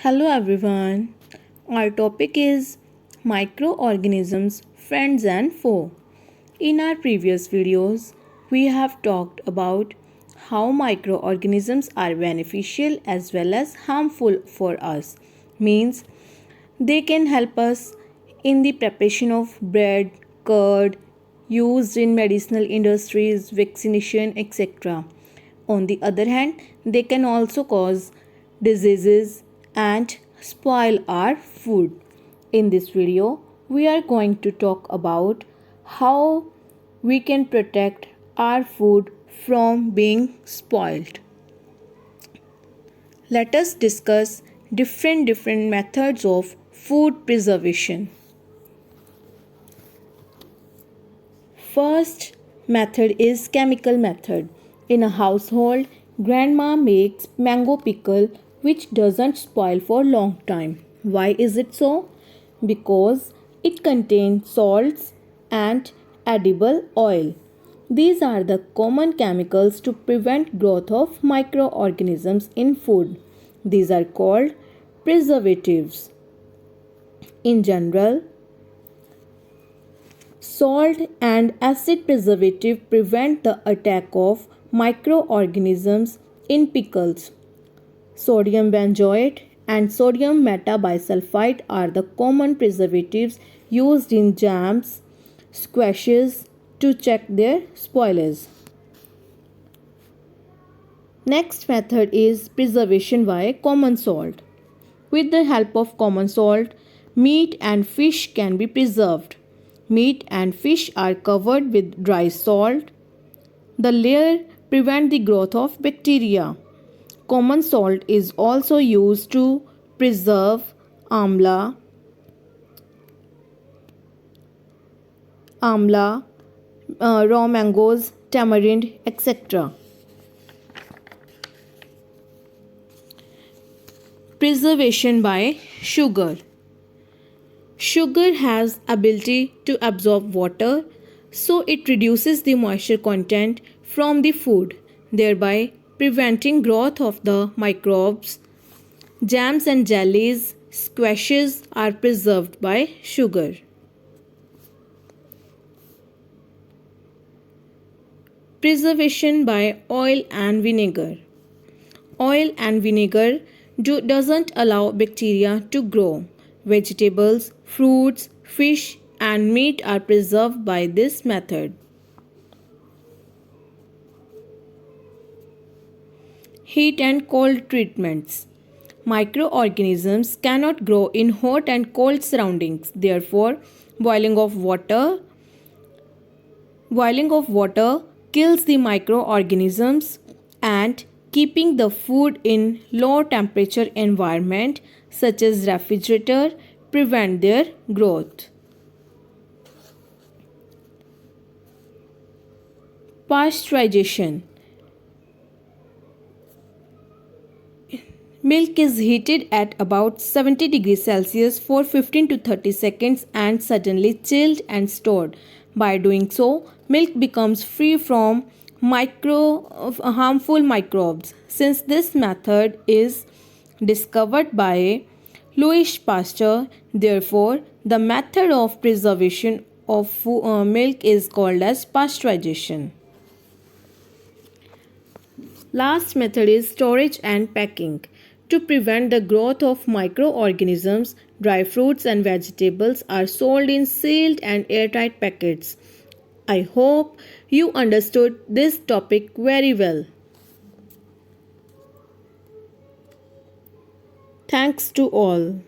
Hello everyone. Our topic is microorganisms, friends and foe. In our previous videos, we have talked about how microorganisms are beneficial as well as harmful for us. Means they can help us in the preparation of bread, curd, used in medicinal industries, vaccination, etc. On the other hand, they can also cause diseases and spoil our food. In this video, we are going to talk about how we can protect our food from being spoiled. Let us discuss different methods of food preservation. First method is chemical method. In a household, grandma makes mango pickle which doesn't spoil for long time. Why is it so? Because it contains salts and edible oil. These are the common chemicals to prevent growth of microorganisms in food. These are called preservatives. In general, salt and acid preservative prevent the attack of microorganisms in pickles. Sodium benzoate and sodium metabisulfite are the common preservatives used in jams, squashes to check their spoilage. Next method is preservation by common salt. With the help of common salt, meat and fish can be preserved. Meat and fish are covered with dry salt. The layer prevents the growth of bacteria. Common salt is also used to preserve amla, raw mangoes, tamarind, etc. Preservation by sugar. Sugar has ability to absorb water, so it reduces the moisture content from the food, thereby preventing growth of the microbes. Jams and jellies, squashes are preserved by sugar. Preservation by oil and vinegar. Oil and vinegar doesn't allow bacteria to grow. Vegetables, fruits, fish and meat are preserved by this method. Heat and cold treatments. Microorganisms cannot grow in hot and cold surroundings. Therefore, boiling of water kills the microorganisms, and keeping the food in low temperature environment such as refrigerator prevent their growth. Pasteurization. Milk is heated at about 70 degrees Celsius for 15 to 30 seconds and suddenly chilled and stored. By doing so, milk becomes free from harmful microbes. Since this method is discovered by Louis Pasteur, therefore, the method of preservation of milk is called as pasteurization. Last method is storage and packing. To prevent the growth of microorganisms, dry fruits and vegetables are sold in sealed and airtight packets. I hope you understood this topic very well. Thanks to all.